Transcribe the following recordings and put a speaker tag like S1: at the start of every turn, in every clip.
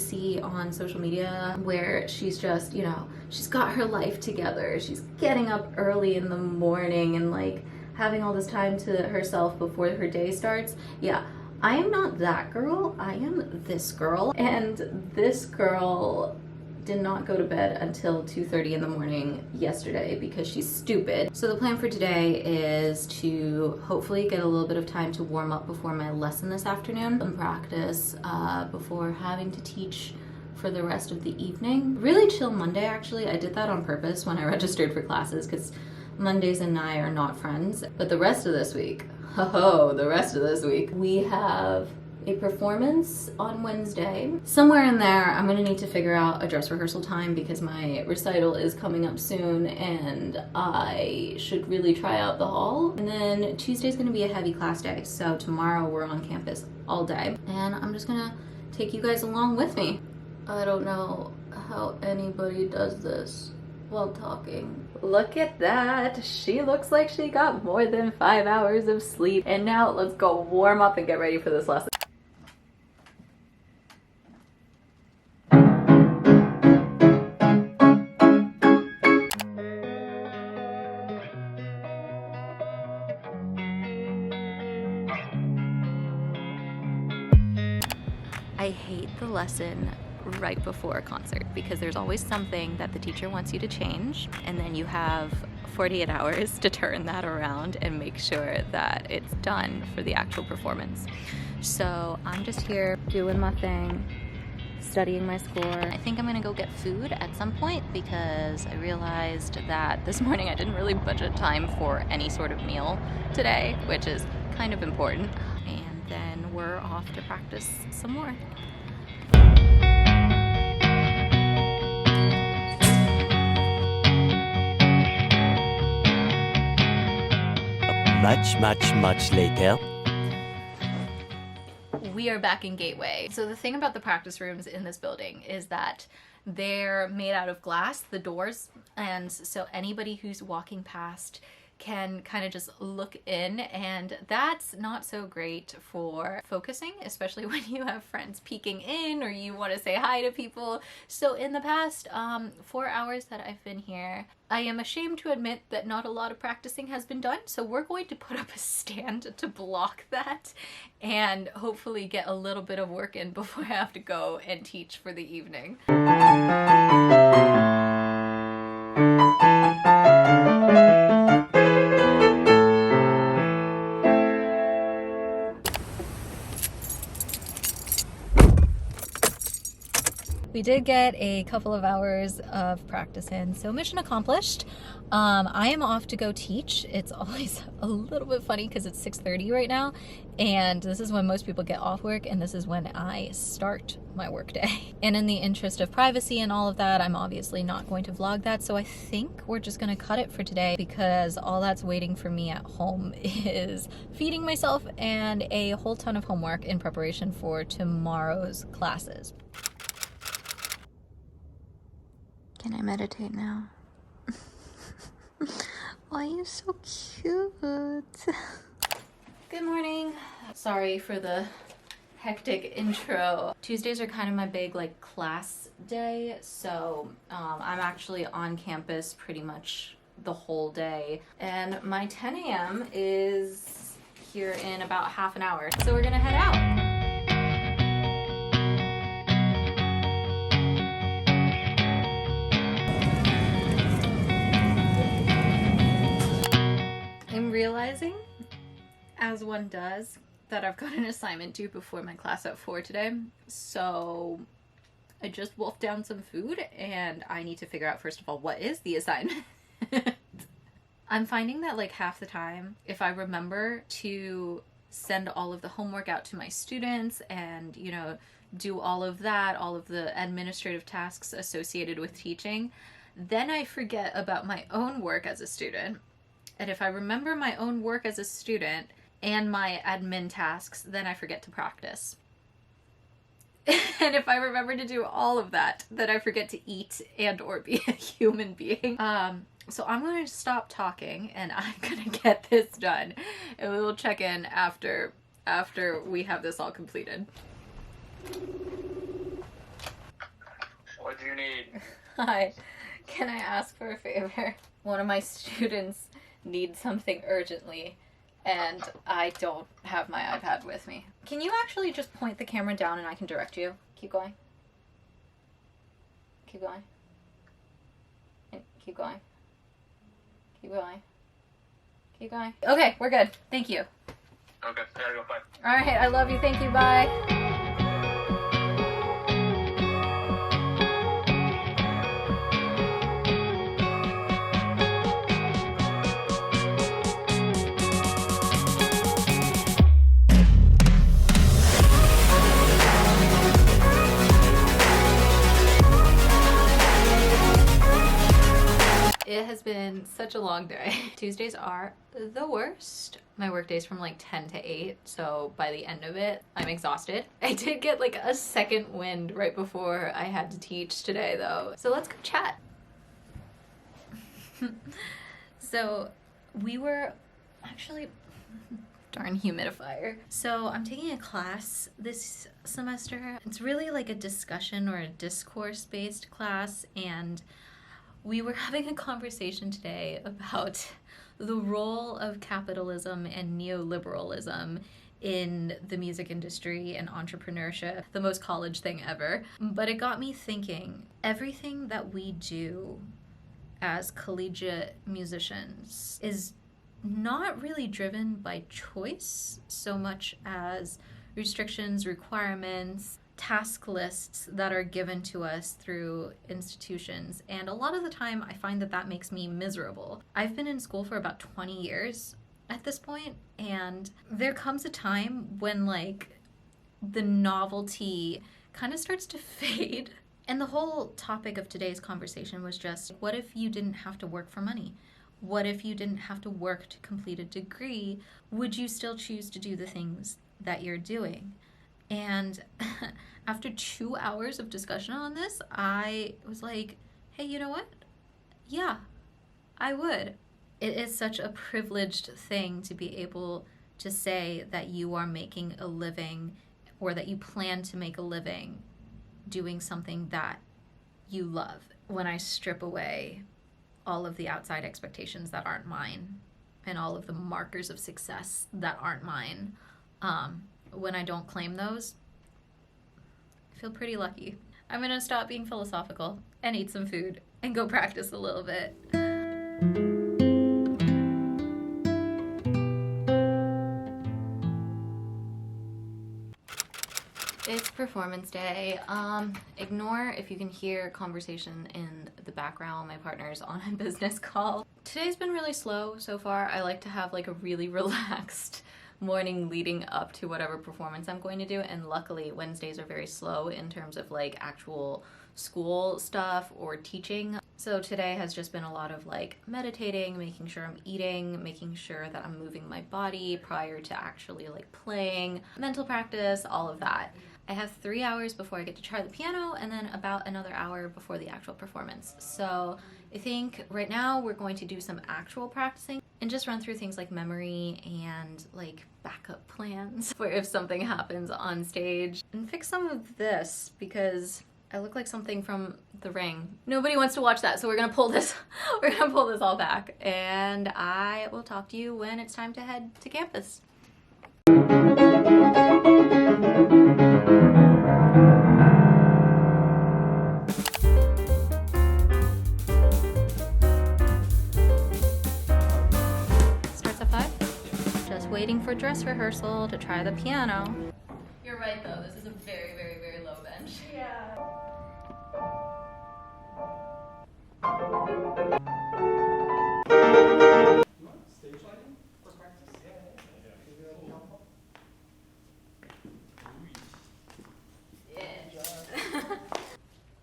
S1: see on social media where she's just, you know, she's got her life together. She's getting up early in the morning and like having all this time to herself before her day starts. Yeah, I am not that girl. I am this girl. And this girl did not go to bed until 2:30 in the morning yesterday because she's stupid. So the plan for today is to hopefully get a little bit of time to warm up before my lesson this afternoon and practice before having to teach for the rest of the evening. Really chill Monday, actually. I did that on purpose when I registered for classes because Mondays and I are not friends. But the rest of this week, we have a performance on Wednesday. Somewhere in there, I'm gonna need to figure out a dress rehearsal time because my recital is coming up soon and I should really try out the hall. And then Tuesday's gonna be a heavy class day. So tomorrow we're on campus all day and I'm just gonna take you guys along with me. I don't know how anybody does this while talking. Look at that. She looks like she got more than 5 hours of sleep. And now let's go warm up and get ready for this lesson. I hate the lesson right before a concert because there's always something that the teacher wants you to change and then you have 48 hours to turn that around and make sure that it's done for the actual performance. So I'm just here doing my thing, studying my score. I think I'm gonna go get food at some point because I realized that this morning I didn't really budget time for any sort of meal today, which is kind of important. And then we're off to practice some more.
S2: Much later.
S1: We are back in Gateway. So the thing about the practice rooms in this building is that they're made out of glass, the doors, and so anybody who's walking past can kind of just look in, and that's not so great for focusing, especially when you have friends peeking in or you want to say hi to people. So in the past 4 hours that I've been here, I am ashamed to admit that not a lot of practicing has been done, so we're going to put up a stand to block that and hopefully get a little bit of work in before I have to go and teach for the evening. We did get a couple of hours of practice in, so mission accomplished. I am off to go teach. It's always a little bit funny because it's 6:30 right now, and this is when most people get off work, and this is when I start my work day. And in the interest of privacy and all of that, I'm obviously not going to vlog that, so I think we're just gonna cut it for today because all that's waiting for me at home is feeding myself and a whole ton of homework in preparation for tomorrow's classes. Can I meditate now? Why are you so cute? Good morning. Sorry for the hectic intro. Tuesdays are kind of my big like class day, so I'm actually on campus pretty much the whole day. And my 10 a.m. is here in about half an hour. So we're gonna head out. I'm realizing, as one does, that I've got an assignment due before my class at 4 today, so I just wolfed down some food and I need to figure out first of all what is the assignment. I'm finding that like half the time, if I remember to send all of the homework out to my students and, you know, do all of that, all of the administrative tasks associated with teaching, then I forget about my own work as a student. And if I remember my own work as a student and my admin tasks, then I forget to practice. And if I remember to do all of that, then I forget to eat and or be a human being. So I'm going to stop talking and I'm going to get this done. And we will check in after we have this all completed.
S2: need?
S1: Hi, can I ask for a favor? One of my students needs something urgently, and I don't have my iPad with me. Can you actually just point the camera down and I can direct you? Keep going. Keep going. And keep going. Keep going. Keep going. Okay, we're good. Thank you.
S2: Okay, I gotta go. Bye.
S1: All right, I love you. Thank you. Bye. It has been such a long day. Tuesdays are the worst. My work day's from like 10 to 8, so by the end of it, I'm exhausted. I did get like a second wind right before I had to teach today though. So let's go chat. So we were actually, darn humidifier. So I'm taking a class this semester. It's really like a discussion or a discourse-based class, and we were having a conversation today about the role of capitalism and neoliberalism in the music industry and entrepreneurship, the most college thing ever. But it got me thinking, everything that we do as collegiate musicians is not really driven by choice so much as restrictions, requirements, task lists that are given to us through institutions. And a lot of the time I find that that makes me miserable. I've been in school for about 20 years at this point, and there comes a time when like the novelty kind of starts to fade. And the whole topic of today's conversation was just, what if you didn't have to work for money? What if you didn't have to work to complete a degree? Would you still choose to do the things that you're doing? And after 2 hours of discussion on this, I was like, hey, you know what? Yeah, I would. It is such a privileged thing to be able to say that you are making a living, or that you plan to make a living doing something that you love. When I strip away all of the outside expectations that aren't mine, and all of the markers of success that aren't mine, when I don't claim those, I feel pretty lucky. I'm gonna stop being philosophical and eat some food and go practice a little bit. It's performance day. Ignore if you can hear conversation in the background. My partner's on a business call. Today's been really slow so far. I like to have like a really relaxed morning leading up to whatever performance I'm going to do, and luckily Wednesdays are very slow in terms of like actual school stuff or teaching. So today has just been a lot of like meditating, making sure I'm eating, making sure that I'm moving my body prior to actually like playing, mental practice, all of that. I have 3 hours before I get to try the piano, and then about another hour before the actual performance. So I think right now we're going to do some actual practicing and just run through things like memory and like backup plans for if something happens on stage, and fix some of this because I look like something from The Ring. Nobody wants to watch that, so we're gonna pull this we're gonna pull this all back, and I will talk to you when it's time to head to campus. Starts at 5? Just waiting for dress rehearsal to try the piano. You're right though, this is a very, very, very low bench.
S3: Yeah.
S2: Stage lighting for practice?
S1: Yeah.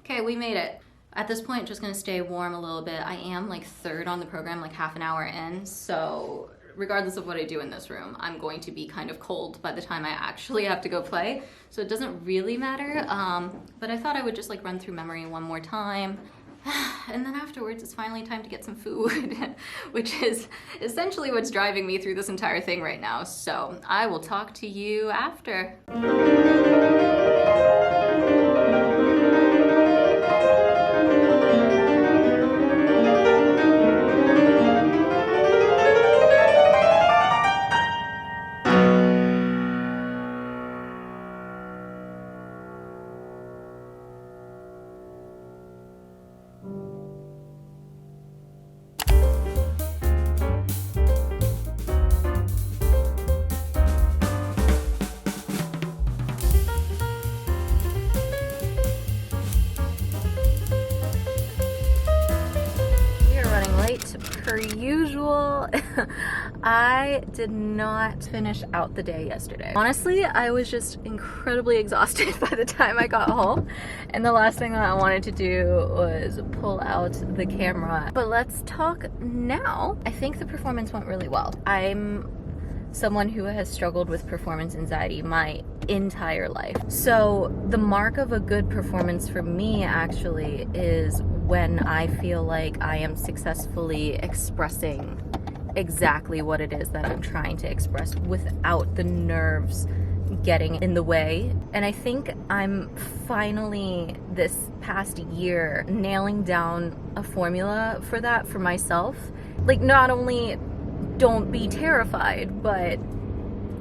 S1: Okay, we made it. At this point, just gonna stay warm a little bit. I am like third on the program, like half an hour in, so regardless of what I do in this room, I'm going to be kind of cold by the time I actually have to go play, so it doesn't really matter. But I thought I would just like run through memory one more time. And then afterwards, it's finally time to get some food, which is essentially what's driving me through this entire thing right now. So I will talk to you after. per usual. I did not finish out the day yesterday. Honestly, I was just incredibly exhausted by the time I got home, and the last thing that I wanted to do was pull out the camera. But let's talk now. I think the performance went really well. I'm someone who has struggled with performance anxiety my entire life. So the mark of a good performance for me actually is when I feel like I am successfully expressing exactly what it is that I'm trying to express without the nerves getting in the way. And I think I'm finally, this past year, nailing down a formula for that for myself. Like, not only don't be terrified, but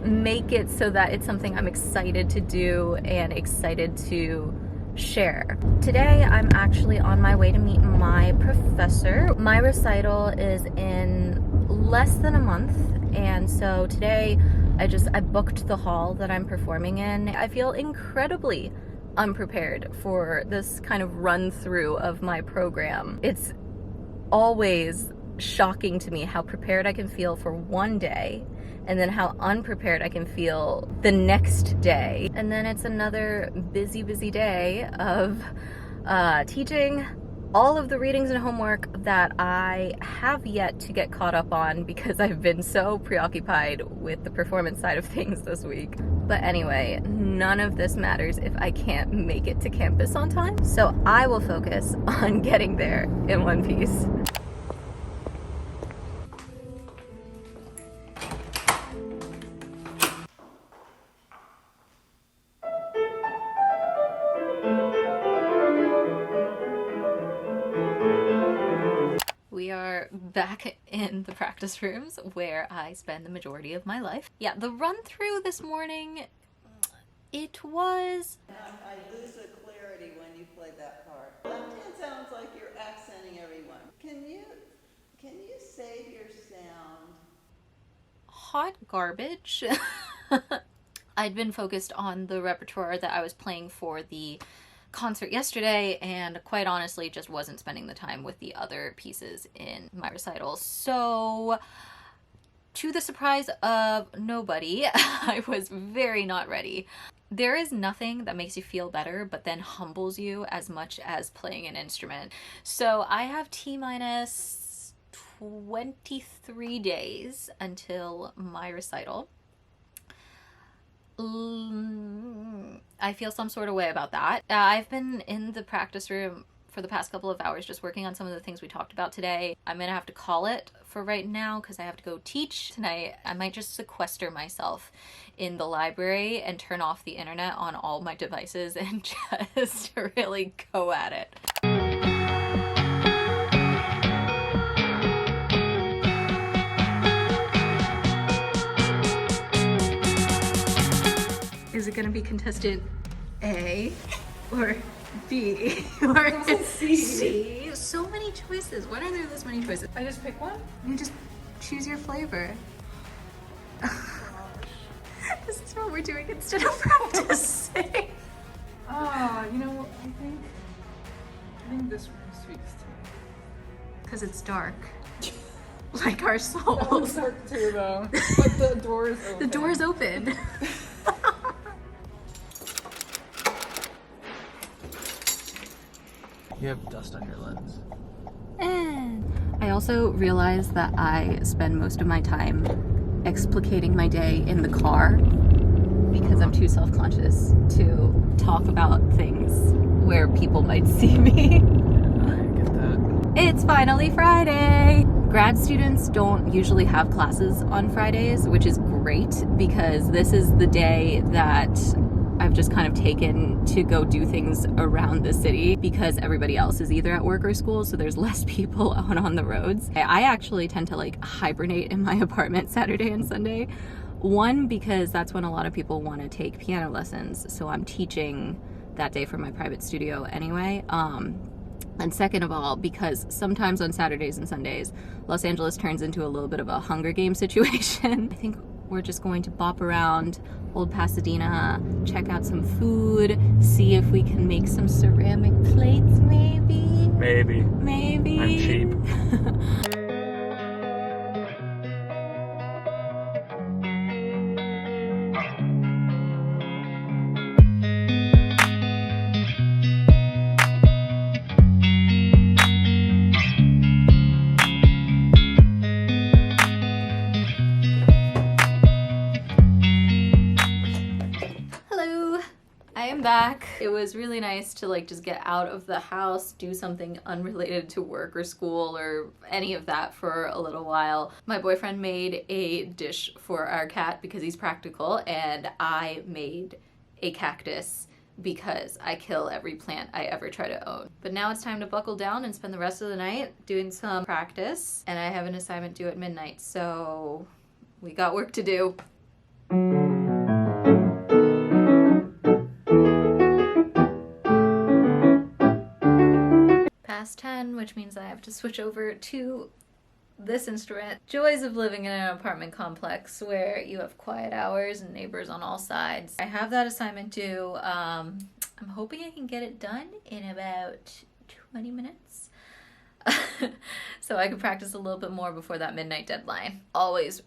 S1: make it so that it's something I'm excited to do and excited to share. Today, I'm actually on my way to meet my professor. My recital is in less than a month, and so today I booked the hall that I'm performing in. I feel incredibly unprepared for this kind of run through of my program. It's always shocking to me how prepared I can feel for one day and then how unprepared I can feel the next day. And then it's another busy day of teaching all of the readings and homework that I have yet to get caught up on because I've been so preoccupied with the performance side of things this week. But anyway, none of this matters if I can't make it to campus on time. So I will focus on getting there in one piece. We are back in the practice rooms where I spend the majority of my life. Yeah, the run through this morning, it was...
S3: I lose the clarity when you play that part. Left hand sounds like you're accenting everyone. Can you save your sound?
S1: Hot garbage. I'd been focused on the repertoire that I was playing for the concert yesterday, and quite honestly just wasn't spending the time with the other pieces in my recital. So to the surprise of nobody, I was very not ready. There is nothing that makes you feel better but then humbles you as much as playing an instrument. So I have T-minus 23 days until my recital. I feel some sort of way about that. I've been in the practice room for the past couple of hours just working on some of the things we talked about today. I'm gonna have to call it for right now because I have to go teach tonight. I might just sequester myself in the library and turn off the internet on all my devices and just really go at it. Is it gonna be contestant A or B or C? So many choices. Why are there this many choices?
S4: I just pick one?
S1: You just choose your flavor. This is what we're doing instead of practicing.
S4: Oh, you know, I think this one speaks to me.
S1: Because it's dark. Like our
S4: That one's
S1: souls.
S4: dark too, though. But the door is open.
S1: The door's open.
S2: You have dust on your lens.
S1: I also realized that I spend most of my time explicating my day in the car because I'm too self-conscious to talk about things where people might see me.
S2: I get that.
S1: It's finally Friday! Grad students don't usually have classes on Fridays, which is great because this is the day that I've just kind of taken to go do things around the city because everybody else is either at work or school, so there's less people out on the roads. I actually tend to like hibernate in my apartment Saturday and Sunday. One, because that's when a lot of people want to take piano lessons, so I'm teaching that day from my private studio anyway. And second of all, because sometimes on Saturdays and Sundays, Los Angeles turns into a little bit of a Hunger Games situation. I think we're just going to bop around Old Pasadena, check out some food, see if we can make some ceramic plates maybe?
S2: Maybe.
S1: Maybe.
S2: I'm cheap.
S1: back. It was really nice to like just get out of the house, do something unrelated to work or school or any of that for a little while. My boyfriend made a dish for our cat because he's practical, and I made a cactus because I kill every plant I ever try to own. But now it's time to buckle down and spend the rest of the night doing some practice, and I have an assignment due at midnight, so we got work to do. Past 10, which means I have to switch over to this instrument. Joys of living in an apartment complex where you have quiet hours and neighbors on all sides. I have that assignment due. I'm hoping I can get it done in about 20 minutes. So I can practice a little bit more before that midnight deadline. Always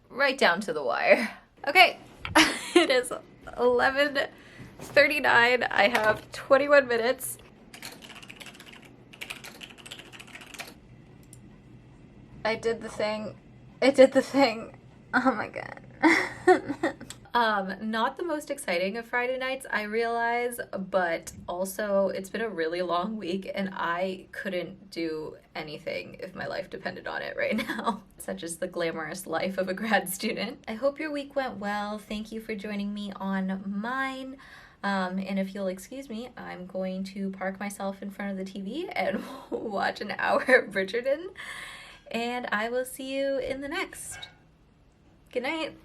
S1: right down to the wire. Okay, it is 11:39. I have 21 minutes. I did the thing. It did the thing. Oh my god. Not the most exciting of Friday nights, I realize, but also it's been a really long week and I couldn't do anything if my life depended on it right now. Such is the glamorous life of a grad student. I hope your week went well. Thank you for joining me on mine. And if you'll excuse me, I'm going to park myself in front of the TV and watch an hour of Bridgerton. And I will see you in the next. Good night.